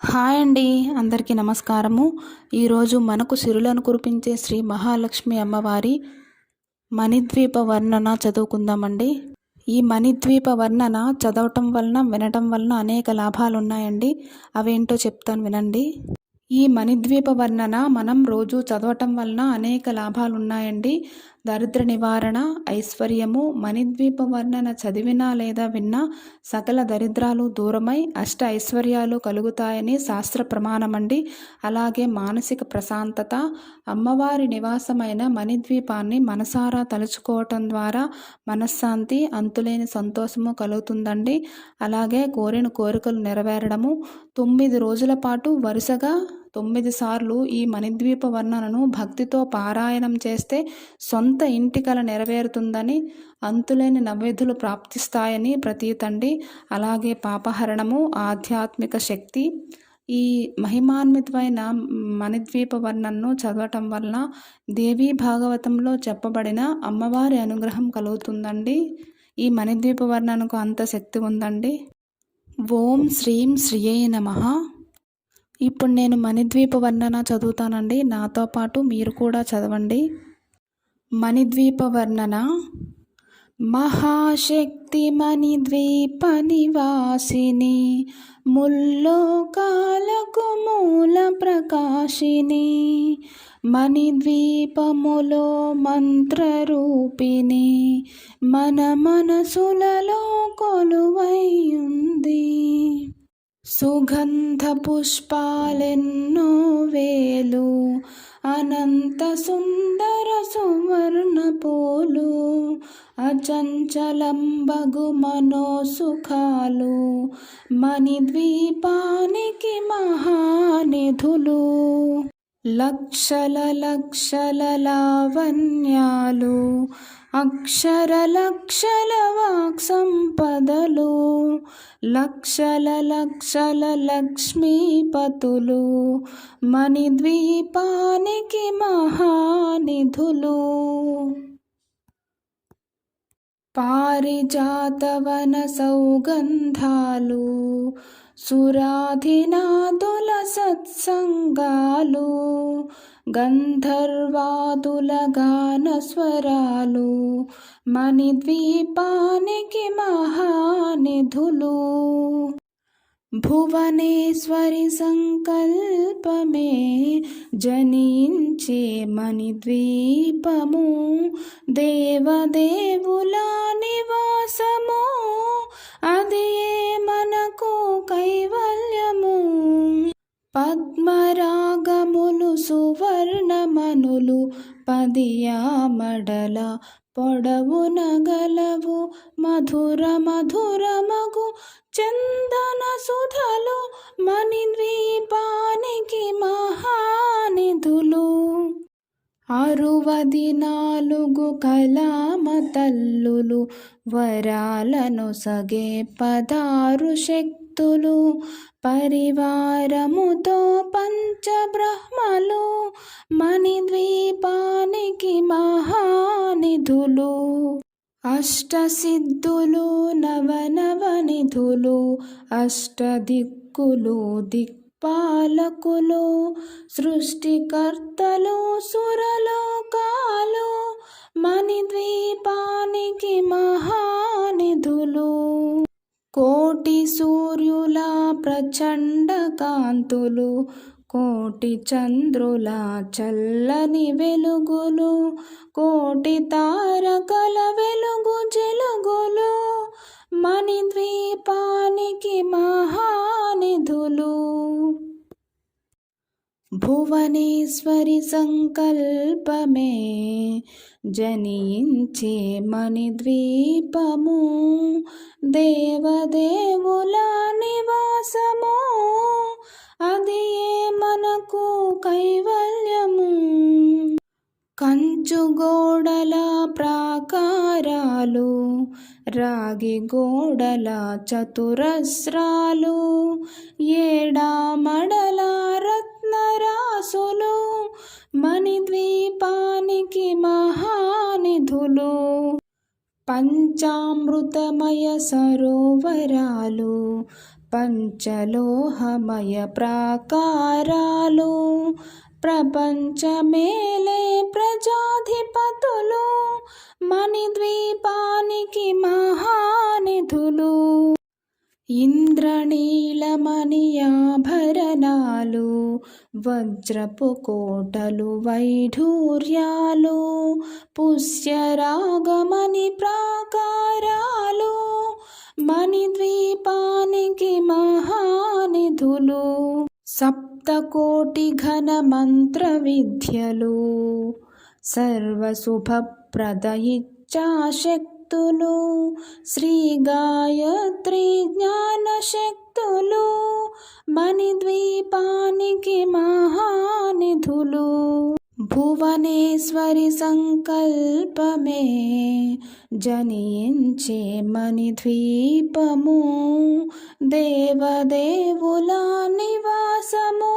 Hi అండి, అందరికీ నమస్కారము. ఈరోజు మనకు సిరులను కురిపించే శ్రీ మహాలక్ష్మి అమ్మవారి మణిద్వీప వర్ణన చదువుకుందామండి. ఈ మణిద్వీప వర్ణన చదవటం వలన వినటం వలన అనేక లాభాలు ఉన్నాయండి. అవేంటో చెప్తాను వినండి. ఈ మణిద్వీప వర్ణన మనం రోజు చదవటం వలన అనేక లాభాలు ఉన్నాయండి. దరిద్ర నివారణ, ఐశ్వర్యము. మణిద్వీప వర్ణన చదివినా లేదా విన్నా సకల దరిద్రాలు దూరమై అష్ట ఐశ్వర్యాలు కలుగుతాయని శాస్త్ర ప్రమాణమండి. అలాగే మానసిక ప్రశాంతత. అమ్మవారి నివాసమైన మణిద్వీపాన్ని మనసారా తలుచుకోవటం ద్వారా మనశ్శాంతి, అంతులేని సంతోషము కలుగుతుందండి. అలాగే కోరిన కోరికలు నెరవేరడము. 9 రోజుల పాటు వరుసగా 9 సార్లు ఈ మణిద్వీప వర్ణనను భక్తితో పారాయణం చేస్తే సొంత ఇంటి కల నెరవేరుతుందని, అంతులేని నైవేద్యాలు ప్రాప్తిస్తాయని ప్రతీతండి. అలాగే పాపహరణము, ఆధ్యాత్మిక శక్తి. ఈ మహిమాన్వితమైన మణిద్వీప వర్ణనను చదవటం వలన దేవీ భాగవతంలో చెప్పబడిన అమ్మవారి అనుగ్రహం కలుగుతుందండి. ఈ మణిద్వీప వర్ణనకు అంత శక్తి ఉందండి. ఓం శ్రీం శ్రీయే నమః. ఇప్పుడు నేను మణిద్వీప వర్ణన చదువుతానండి. నాతో పాటు మీరు కూడా చదవండి. మణిద్వీప వర్ణన. మహాశక్తి మణిద్వీప నివాసిని, ముల్లోకాలకు మూల ప్రకాశిని, మణిద్వీపములో మంత్రరూపిణి, మన మనసులలో కొలువైయుంది. సుగంధ పుష్పాలెన్నో వేలు, అనంత సుందర సువర్ణ పూలు, అచంచలంబగు మనోసుఖాలు, మణిద్వీపానికి మహానిధులు. లక్షల లక్షల లావణ్యాలు, అక్షర లక్షల వాక్ సంపదలు, లక్షల లక్షల లక్ష్మీపతులు, మణిద్వీపానికి మహానిధులు. పారిజాతవన సౌగంధాలు, సురాధినాదుల సత్సంగాలు, గంధర్వాదుల గానస్వరాలు, మణిద్వీపానికి మహానిధులు. భువనేశ్వరి సంకల్పమే జనించే మణిద్వీపము, దేవదేవుల నివాసము, అది మనకు కైవల్యము. పద్మరాగములు సువర్ణమనులు 10 మడల పొడవున గలవు, మధుర మధురమగు చందన సుధలు, మణిద్వీపానికి మహానిధులు. 64 కలామ తల్లులు, వరాలను సగే 16 శక్తులు, పరివారముతో పంచబ్రహ్మలు, మణిద్వీపానికి మహానిధులు. అష్టసిద్ధులు, నవనవనిధులు, అష్టదిక్కులు, దిక్పాలకులు, సృష్టికర్తలు, సురలోకాలు, మణిద్వీపానికి మహానిధులు. కోటి సూర్యుల ప్రచండ కాంతులు, కోటి చంద్రుల చల్లని వెలుగులు, కోటి తారకల వెలుగు జిలుగులు, మణిద్వీపానికి మహానిధులు. భువనేశ్వరి సంకల్పమే జనించే మణిద్వీపము, దేవదేవుల నివాసము, అది మనకు కైవల్యము. కంచు గోడల ప్రాకారాలు, రాగి గోడల చతురస్రాలు, 7 మడల రత్నరాసులు, మణిద్వీపానికి మహానిధులు. పంచామృతమయ సరోవరాలు, పంచలోహమయ ప్రాకారాలు ప్రపంచమేలే ప్రజాధిపతులు మణిద్వీపానికి మహానిధులు. ఇంద్రనీలమణి ఆభరణాలు వజ్రపు కోటలు వైఢూర్యాలు పుష్యరాగమణి ప్రాకారాలు మణిద్వీపానికి మహానిధులు. సప్తకోటి ఘన మంత్ర విద్యలు సర్వశుభప్రద ఇచ్ఛాశక్తులు శ్రీ గాయత్రి జ్ఞానశక్తులు మణిద్వీపానికి మహానిధులు. భువనేశ్వరి సంకల్పమే జనించే మణిద్వీపము దేవదేవుల నివాసము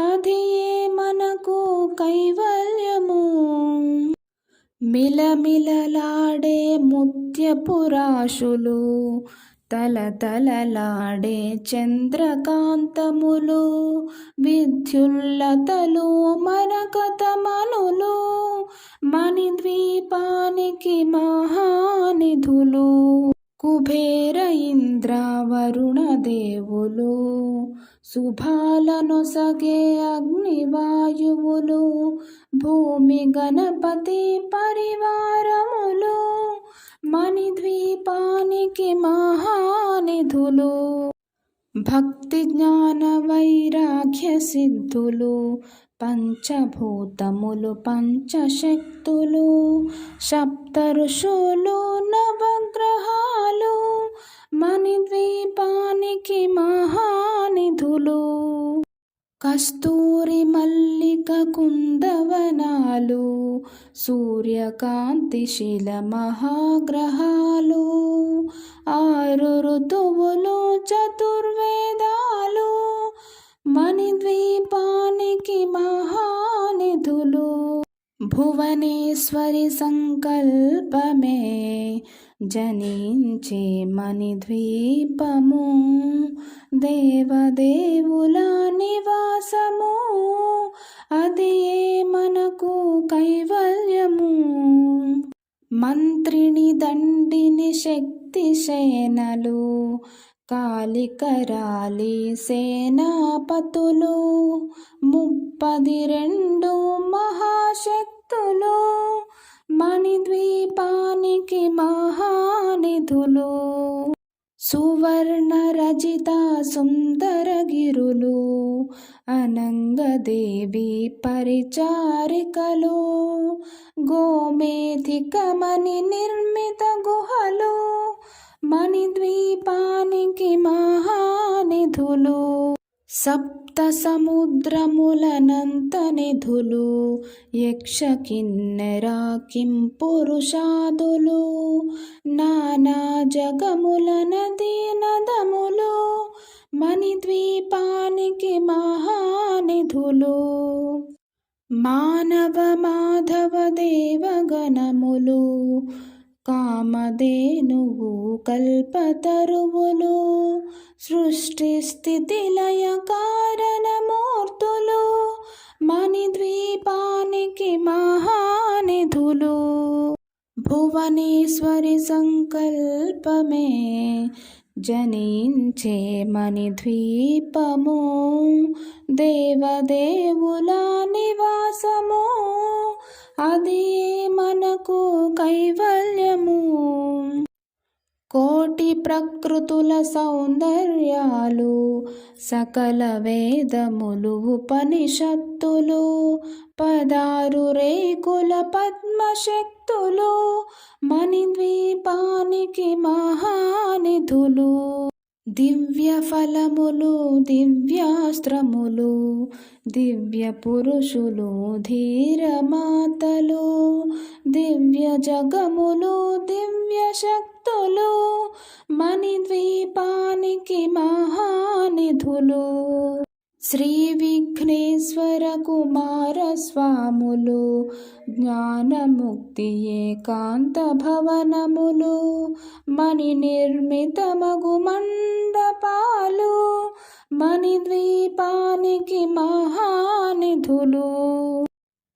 అదియే మనకు కైవల్యము. మిలమిలలాడే ముత్యపురాశులు తలతలలాడే చంద్రకాంతములు విద్యుల్లతలు మరకతమనులు మణిద్వీపానికి మహానిధులు. కుబేర ఇంద్ర వరుణ దేవులు శుభాలనొసగే అగ్నివాయువులు భూమి గణపతి పరివారములు మణిద్వీపానికి మహానిధులు. భక్తి జ్ఞాన వైరాగ్య సిద్ధులు పంచభూతములు పంచశక్తులు సప్త ఋషులు నవగ్రహాలు మణిద్వీపానికి మహానిధులు. కస్తూరి మల్లిక కుందవనాలు సూర్యకాంతి శిల మహాగ్రహాలు 6 ఋతువులు చతుర్వేదాలు మణిద్వీపానికి మహానిధులు. భువనేశ్వరి సంకల్పమే జనించే మణిద్వీపము దేవదేవుల నివాసము అదియే మనకు కైవల్యము. మంత్రిని దండిని శక్తి సేనలు కాళికరాలి సేనాపతులు 32 మహాశక్తులు మణిద్వీపానికి మహానిధులు. సువర్ణ రజిత సుందరగిరులు అనంగదేవి పరిచారికలు గోమేధికమణి నిర్మిత గుహలు మణిద్వీపానికి మహానిధులు. సప్త సముద్రములనంత నిధులు యక్ష కిన్నెర కింపురుషాదులు నానా జగముల నదీ నదములు మణిద్వీపానికి మహానిధులు. మానవ మాధవ దేవగణములు కామధేనువు కల్పతరువులు సృష్టి స్థితి లయ కారణమూర్తులు మణిద్వీపానికి మహానిధులు. భువనేశ్వరి సంకల్పమే జనించే మణిద్వీపము దేవదేవుల నివాసము అది మనకు కైవల్యము. కోటి ప్రకృతుల సౌందర్యాలు సకల వేదములు ఉపనిషత్తులు 16 రేకుల పద్మశక్తులు మణిద్వీపానికి మహానిధులు. దివ్య ఫలములు దివ్యాస్త్రములు దివ్య పురుషులు ధీరమాతలు దివ్య జగములు దివ్య శక్తులు మణిద్వీపానికి మహానిధులు. శ్రీ విఘ్నేశ్వర కుమార స్వాములు జ్ఞానముక్తి ఏకాంత భవనములు మణి నిర్మితమగు మండపాలు మణిద్వీపానికి మహానిధులు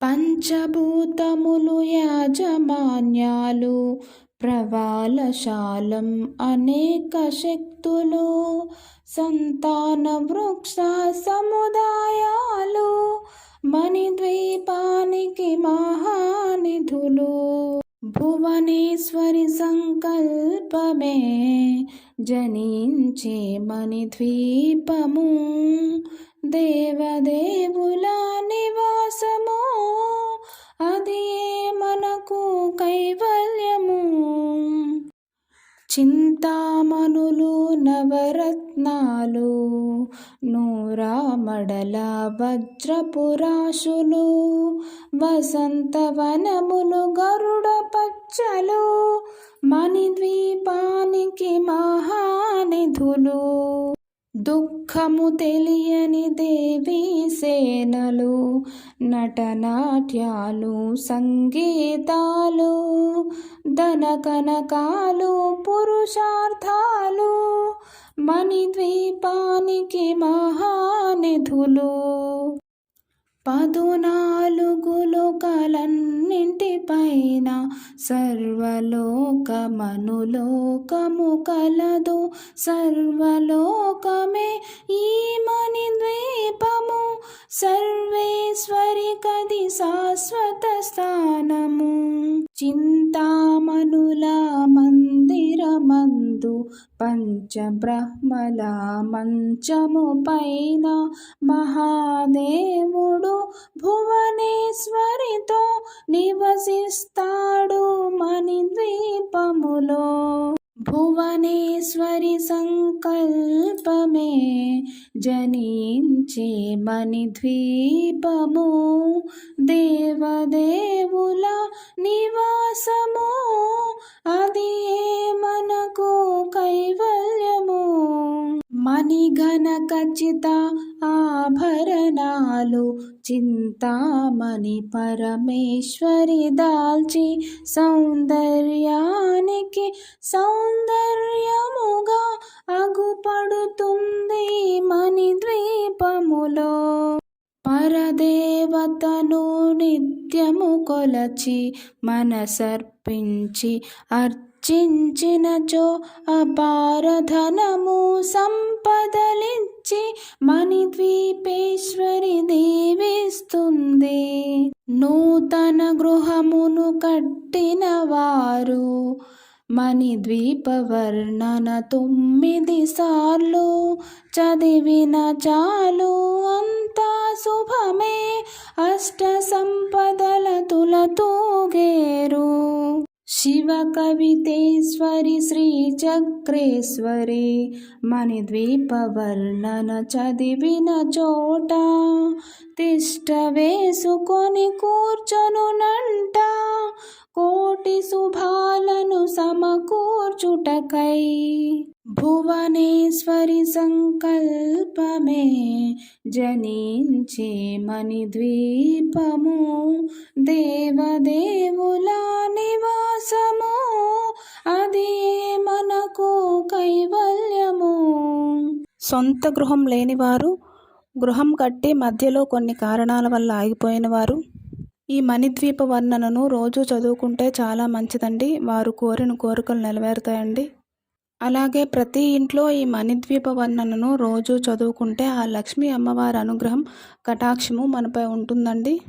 పంచభూతములు యాజమాన్యాలు ప్రవాళశాలం అనేక శక్తులు సంతాన వృక్ష సముదాయాలు మణిద్వీపానికి మహానిధులు భువనేశ్వరి సంకల్పమే జనించే మణిద్వీపము దేవదేవుల నివాసము అది మనకు కైవల్యము చింతామణులు నవరత్నాలు నూరామడల వజ్రపురాశులు వసంతవనములు గరుడ పచ్చలు మణిద్వీపానికి మహానిధులు దుఃఖము తెలియని దేవీ సేనలు నటనాట్యాలు సంగీతాలు ధనకనకాలు పురుషార్థాలు మణిద్వీపానికి మహానిధులు 14 లోకాలన్నింటిపైన సర్వలోకమనులోకము కలదు సర్వలోకమే ఈ మణిద్వీపము సర్వేశ్వరి కది శాశ్వత స్థానము చింతామణుల మందిరమందు పంచబ్రహ్మల మంచము పైన మహాదేవుడు భువనేశ్వరితో నివసిస్తాడు మణిద్వీపములో భువనేశ్వరి సంకల్పమే జనించే మణిద్వీపము దేవదేవుల నివాసము అది మనకు కైవల్యము మణిఘన ఖచ్చిత ఆభరణాలు చింతామణి పరమేశ్వరి దాల్చి సౌందర్యానికి సౌందర్యముగా అగుపడుతుంది మణిద్వీపములో పరదేవతను నిత్యము కొలచి మనసర్పించి అర్చించినచో అపారధనము సంపదలిచ్చి మణిద్వీపేశ్వరి దీవిస్తుంది నూతన గృహమును కట్టిన వారు మణిద్వీప వర్ణన 9 సార్లు చదివిన చాలు అంతా శుభమే అష్ట సంపదల తులతూగేరు శివ కవితేశ్వరి శ్రీ చక్రేశ్వరి మణిద్వీప వర్ణన చదివిన చోట తిష్ట వేసుకొని కూర్చొనునంట కోటి శుభాలను సమకూర్చుటకై భువనేశ్వరి సంకల్పమే జనించే మణిద్వీపము దేవదేవుల నివాసము అది మనకు కైవల్యము సొంత గృహం లేనివారు గృహం కట్టి మధ్యలో కొన్ని కారణాల వల్ల ఆగిపోయిన వారు ఈ మణిద్వీప వర్ణనను రోజు చదువుకుంటే చాలా మంచిదండి వారు కోరిన కోరికలు నెరవేరుతాయండి అలాగే ప్రతి ఇంట్లో ఈ మణిద్వీప వర్ణనను రోజు చదువుకుంటే ఆ లక్ష్మీ అమ్మవారి అనుగ్రహం కటాక్షము మనపై ఉంటుందండి